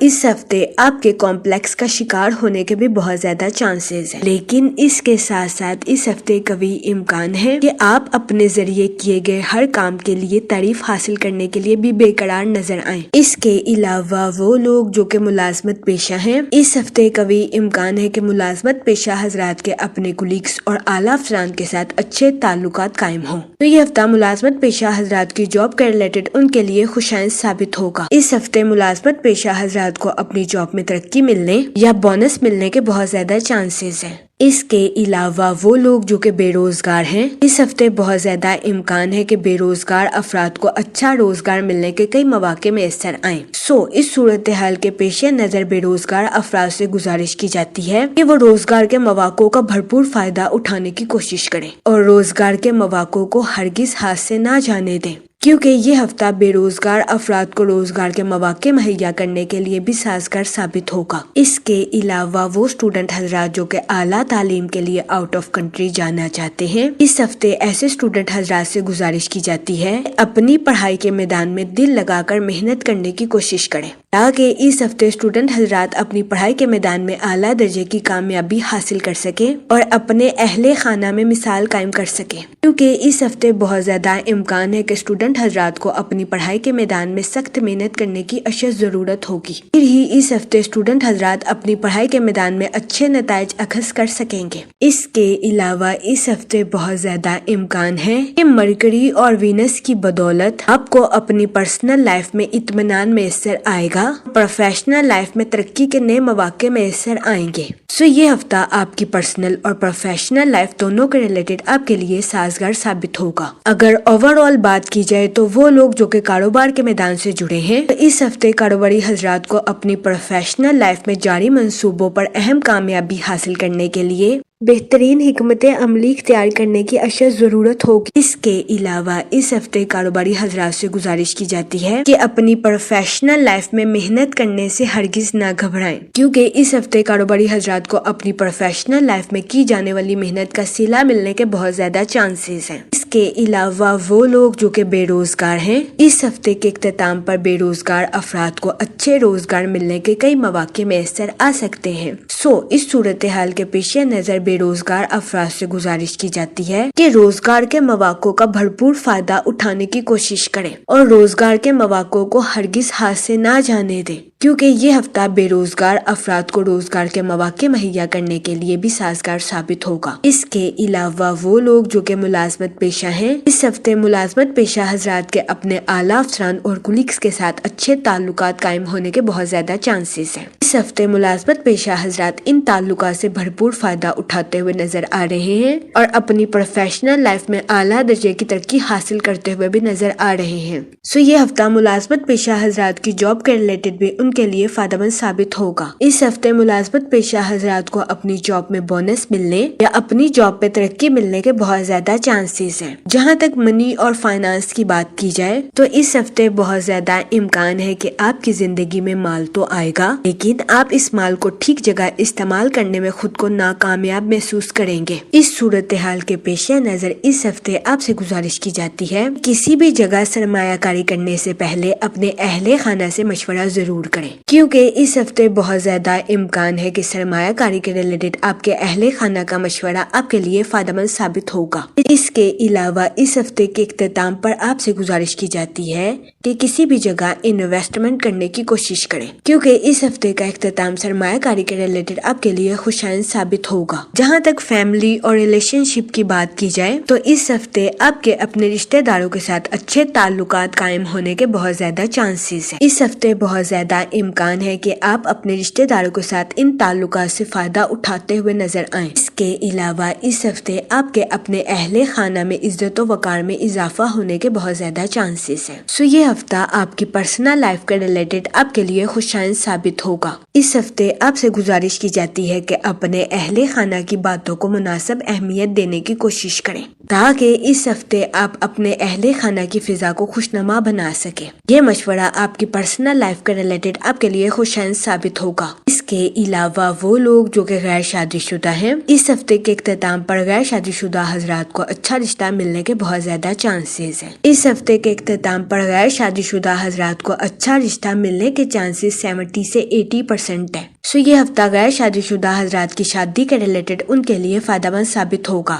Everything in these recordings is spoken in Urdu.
اس ہفتے آپ کے کمپلیکس کا شکار ہونے کے بھی بہت زیادہ چانسز ہیں، لیکن اس کے ساتھ ساتھ اس ہفتے قوی امکان ہے کہ آپ اپنے ذریعے کیے گئے ہر کام کے لیے تعریف حاصل کرنے کے لیے بھی بے قرار نظر آئیں۔ اس کے علاوہ وہ لوگ جو کہ ملازمت پیشہ ہیں، اس ہفتے قوی امکان ہے کہ ملازمت پیشہ حضرات کے اپنے کولیگز اور اعلیٰ افسران کے ساتھ اچھے تعلقات قائم ہوں۔ تو یہ ہفتہ ملازمت پیشہ حضرات کی جاب کے ریلیٹڈ ان کے لیے خوشائند ثابت ہوگا۔ اس ہفتے ملازمت پیشہ حضرات کو اپنی جاب میں ترقی ملنے یا بونس ملنے کے بہت زیادہ چانسز ہیں۔ اس کے علاوہ وہ لوگ جو کہ بے روزگار ہیں، اس ہفتے بہت زیادہ امکان ہے کہ بے روزگار افراد کو اچھا روزگار ملنے کے کئی مواقع میسر آئیں۔ اس صورتحال کے پیش نظر بے روزگار افراد سے گزارش کی جاتی ہے کہ وہ روزگار کے مواقع کا بھرپور فائدہ اٹھانے کی کوشش کریں اور روزگار کے مواقع کو ہرگز ہاتھ سے نہ جانے دیں، کیونکہ یہ ہفتہ بے روزگار افراد کو روزگار کے مواقع مہیا کرنے کے لیے بھی سازگار ثابت ہوگا۔ اس کے علاوہ وہ اسٹوڈنٹ حضرات جو کہ اعلیٰ تعلیم کے لیے آؤٹ آف کنٹری جانا چاہتے ہیں، اس ہفتے ایسے اسٹوڈنٹ حضرات سے گزارش کی جاتی ہے اپنی پڑھائی کے میدان میں دل لگا کر محنت کرنے کی کوشش کریں تاکہ اس ہفتے اسٹوڈنٹ حضرات اپنی پڑھائی کے میدان میں اعلیٰ درجے کی کامیابی حاصل کر سکیں اور اپنے اہل خانہ میں مثال قائم کر سکیں، کیونکہ اس ہفتے بہت زیادہ امکان ہے کہ اسٹوڈنٹ حضرات کو اپنی پڑھائی کے میدان میں سخت محنت کرنے کی اشد ضرورت ہوگی، پھر ہی اس ہفتے اسٹوڈنٹ حضرات اپنی پڑھائی کے میدان میں اچھے نتائج اخذ کر سکیں گے۔ اس کے علاوہ اس ہفتے بہت زیادہ امکان ہے کہ مرکری اور وینس کی بدولت آپ کو اپنی پرسنل لائف میں اطمینان میسر آئے گا، پروفیشنل لائف میں ترقی کے نئے مواقع میسر آئیں گے۔ یہ ہفتہ آپ کی پرسنل اور پروفیشنل لائف دونوں کے ریلیٹڈ آپ کے لیے سازگار ثابت ہوگا۔ اگر اوور آل بات کی جائے تو وہ لوگ جو کہ کاروبار کے میدان سے جڑے ہیں، تو اس ہفتے کاروباری حضرات کو اپنی پروفیشنل لائف میں جاری منصوبوں پر اہم کامیابی حاصل کرنے کے لیے بہترین حکمت عملی اختیار کرنے کی اشد ضرورت ہوگی۔ اس کے علاوہ اس ہفتے کاروباری حضرات سے گزارش کی جاتی ہے کہ اپنی پروفیشنل لائف میں محنت کرنے سے ہرگز نہ گھبرائیں، کیونکہ اس ہفتے کاروباری حضرات کو اپنی پروفیشنل لائف میں کی جانے والی محنت کا صلہ ملنے کے بہت زیادہ چانسز ہیں۔ اس کے علاوہ وہ لوگ جو کہ بے روزگار ہیں، اس ہفتے کے اختتام پر بے روزگار افراد کو اچھے روزگار ملنے کے کئی مواقع میسر آ سکتے ہیں۔ اس صورتحال کے پیش نظر بے روزگار افراد سے گزارش کی جاتی ہے کہ روزگار کے مواقع کا بھرپور فائدہ اٹھانے کی کوشش کریں اور روزگار کے مواقع کو ہرگز ہاتھ سے نہ جانے دیں، کیونکہ یہ ہفتہ بے روزگار افراد کو روزگار کے مواقع مہیا کرنے کے لیے بھی سازگار ثابت ہوگا۔ اس کے علاوہ وہ لوگ جو کہ ملازمت پیشہ ہیں، اس ہفتے ملازمت پیشہ حضرات کے اپنے اعلیٰ افسران اور کولیگز کے ساتھ اچھے تعلقات قائم ہونے کے بہت زیادہ چانسز ہیں۔ اس ہفتے ملازمت پیشہ حضرات ان تعلقات سے بھرپور فائدہ اٹھاتے ہوئے نظر آ رہے ہیں اور اپنی پروفیشنل لائف میں اعلیٰ درجے کی ترقی حاصل کرتے ہوئے بھی نظر آ رہے ہیں۔ یہ ہفتہ ملازمت پیشہ حضرات کی جاب کے ریلیٹڈ بھی ان کے لیے فائدہ مند ثابت ہوگا۔ اس ہفتے ملازمت پیشہ حضرات کو اپنی جاب میں بونس ملنے یا اپنی جاب پہ ترقی ملنے کے بہت زیادہ چانسز ہیں۔ جہاں تک منی اور فائنانس کی بات کی جائے تو اس ہفتے بہت زیادہ امکان ہے کہ آپ کی زندگی میں مال تو آئے گا، لیکن آپ اس مال کو ٹھیک جگہ استعمال کرنے میں خود کو ناکامیاب محسوس کریں گے۔ اس صورتحال کے پیش نظر اس ہفتے آپ سے گزارش کی جاتی ہے کسی بھی جگہ سرمایہ کاری کرنے سے پہلے اپنے اہل خانہ سے مشورہ ضرور کریں، کیونکہ اس ہفتے بہت زیادہ امکان ہے کہ سرمایہ کاری کے ریلیٹڈ آپ کے اہل خانہ کا مشورہ آپ کے لیے فائدہ مند ثابت ہوگا۔ اس کے علاوہ اس ہفتے کے اختتام پر آپ سے گزارش کی جاتی ہے کہ کسی بھی جگہ انویسٹمنٹ کرنے کی کوشش کریں، کیونکہ اس ہفتے کا اختتام سرمایہ کاری کے ریلیٹڈ آپ کے لیے خوشائند ثابت ہوگا۔ جہاں تک فیملی اور ریلیشن شپ کی بات کی جائے تو اس ہفتے آپ کے اپنے رشتہ داروں کے ساتھ اچھے تعلقات قائم ہونے کے بہت زیادہ چانسز ہیں۔ اس ہفتے بہت زیادہ امکان ہے کہ آپ اپنے رشتہ داروں کے ساتھ ان تعلقات سے فائدہ اٹھاتے ہوئے نظر آئیں۔ اس کے علاوہ اس ہفتے آپ کے اپنے اہل خانہ میں عزت و وقار میں اضافہ ہونے کے بہت زیادہ چانسز ہیں۔ یہ ہفتہ آپ کی پرسنل لائف کے ریلیٹڈ آپ کے لیے خوشائند ثابت ہوگا۔ اس ہفتے آپ سے گزارش کی جاتی ہے کہ اپنے اہل خانہ کی باتوں کو مناسب اہمیت دینے کی کوشش کریں تاکہ اس ہفتے آپ اپنے اہل خانہ کی فضا کو خوشنما بنا سکیں۔ یہ مشورہ آپ کی پرسنل لائف کے ریلیٹڈ آپ کے لیے خوشائند ثابت ہوگا۔ اس کے علاوہ وہ لوگ جو کہ غیر شادی شدہ ہیں، اس ہفتے کے اختتام پر غیر شادی شدہ حضرات کو اچھا رشتہ ملنے کے بہت زیادہ چانسز ہیں۔ اس ہفتے کے اختتام پر غیر شادی شدہ حضرات کو اچھا رشتہ ملنے کے چانسز 70 سے 80% ہے۔ یہ ہفتہ غیر شادی شدہ حضرات کی شادی کے ریلیٹڈ ان کے لیے فائدہ مند ثابت ہوگا۔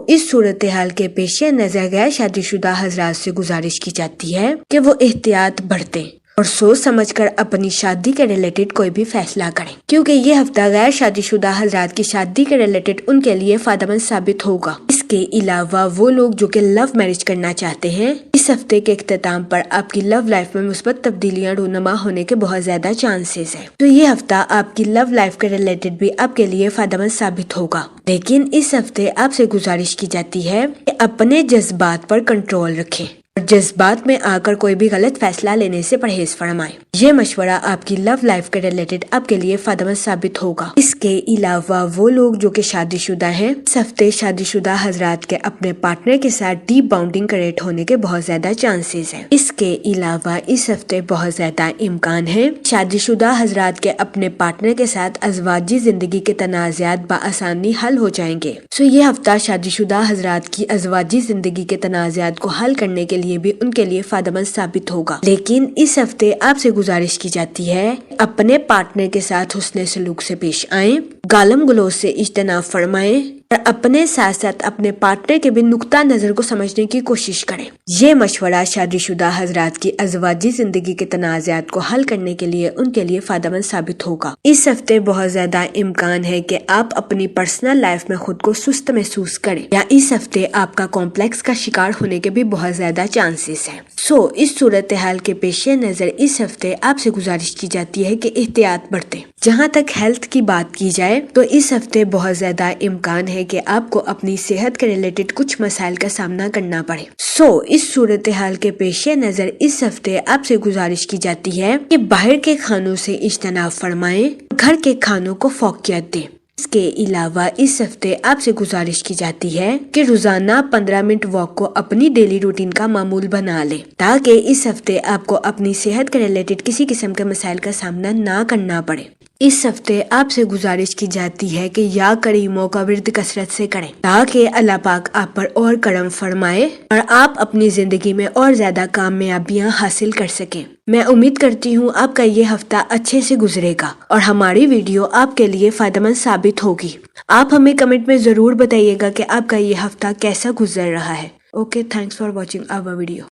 اس صورتحال کے پیش نظر غیر شادی شدہ حضرات سے گزارش کی جاتی ہے کہ وہ احتیاط برتیں اور سوچ سمجھ کر اپنی شادی کے ریلیٹڈ کوئی بھی فیصلہ کریں، کیونکہ یہ ہفتہ غیر شادی شدہ حضرات کی شادی کے ریلیٹڈ ان کے لیے فائدہ مند ثابت ہوگا۔ اس کے علاوہ وہ لوگ جو کہ لو میرج کرنا چاہتے ہیں، اس ہفتے کے اختتام پر آپ کی لو لائف میں مثبت تبدیلیاں رونما ہونے کے بہت زیادہ چانسز ہیں۔ یہ ہفتہ آپ کی لو لائف کے ریلیٹڈ بھی آپ کے لیے فائدہ مند ثابت ہوگا، لیکن اس ہفتے آپ سے گزارش کی جاتی ہے کہ اپنے جذبات پر کنٹرول رکھیں اور جذبات میں آ کر کوئی بھی غلط فیصلہ لینے سے پرہیز فرمائیں۔ یہ مشورہ آپ کی لو لائف کے ریلیٹڈ آپ کے لیے فائدہ مند ثابت ہوگا۔ اس کے علاوہ وہ لوگ جو کہ شادی شدہ ہیں، اس ہفتے شادی شدہ حضرات کے اپنے پارٹنر کے ساتھ ڈیپ باؤنڈنگ کریٹ ہونے کے بہت زیادہ چانسز ہیں۔ اس کے علاوہ اس ہفتے بہت زیادہ امکان ہے شادی شدہ حضرات کے اپنے پارٹنر کے ساتھ ازواجی زندگی کے تنازعات بآسانی حل ہو جائیں گے۔ یہ ہفتہ شادی شدہ حضرات کی ازواجی زندگی کے تنازعات کو حل کرنے کے لیے بھی ان کے لیے فائدہ مند ثابت ہوگا، لیکن اس ہفتے آپ سے گزارش کی جاتی ہے اپنے پارٹنر کے ساتھ حسن سلوک سے پیش آئیں، گالم گلوچ سے اجتناب فرمائیں اور اپنے ساتھ ساتھ اپنے پارٹنر کے بھی نقطہ نظر کو سمجھنے کی کوشش کریں۔ یہ مشورہ شادی شدہ حضرات کی ازواجی زندگی کے تنازعات کو حل کرنے کے لیے ان کے لیے فائدہ مند ثابت ہوگا۔ اس ہفتے بہت زیادہ امکان ہے کہ آپ اپنی پرسنل لائف میں خود کو سست محسوس کریں، یا اس ہفتے آپ کا کمپلیکس کا شکار ہونے کے بھی بہت زیادہ چانسز ہیں۔ اس صورتحال کے پیش نظر اس ہفتے آپ سے گزارش کی جاتی ہے کہ احتیاط برتیں۔ جہاں تک ہیلتھ کی بات کی جائے تو اس ہفتے بہت زیادہ امکان ہے کہ آپ کو اپنی صحت کے ریلیٹڈ کچھ مسائل کا سامنا کرنا پڑے۔ اس صورتحال کے پیش نظر اس ہفتے آپ سے گزارش کی جاتی ہے کہ باہر کے کھانوں سے اجتناب فرمائیں، گھر کے کھانوں کو فوقیت دیں۔ اس کے علاوہ اس ہفتے آپ سے گزارش کی جاتی ہے کہ روزانہ 15 منٹ واک کو اپنی ڈیلی روٹین کا معمول بنا لیں، تاکہ اس ہفتے آپ کو اپنی صحت کے ریلیٹڈ کسی قسم کے مسائل کا سامنا نہ کرنا پڑے۔ اس ہفتے آپ سے گزارش کی جاتی ہے کہ یا کریموں کا ورد کثرت سے کریں، تاکہ اللہ پاک آپ پر اور کرم فرمائے اور آپ اپنی زندگی میں اور زیادہ کامیابیاں حاصل کر سکیں۔ میں امید کرتی ہوں آپ کا یہ ہفتہ اچھے سے گزرے گا اور ہماری ویڈیو آپ کے لیے فائدہ مند ثابت ہوگی۔ آپ ہمیں کمنٹ میں ضرور بتائیے گا کہ آپ کا یہ ہفتہ کیسا گزر رہا ہے۔ Okay, thanks for watching our video.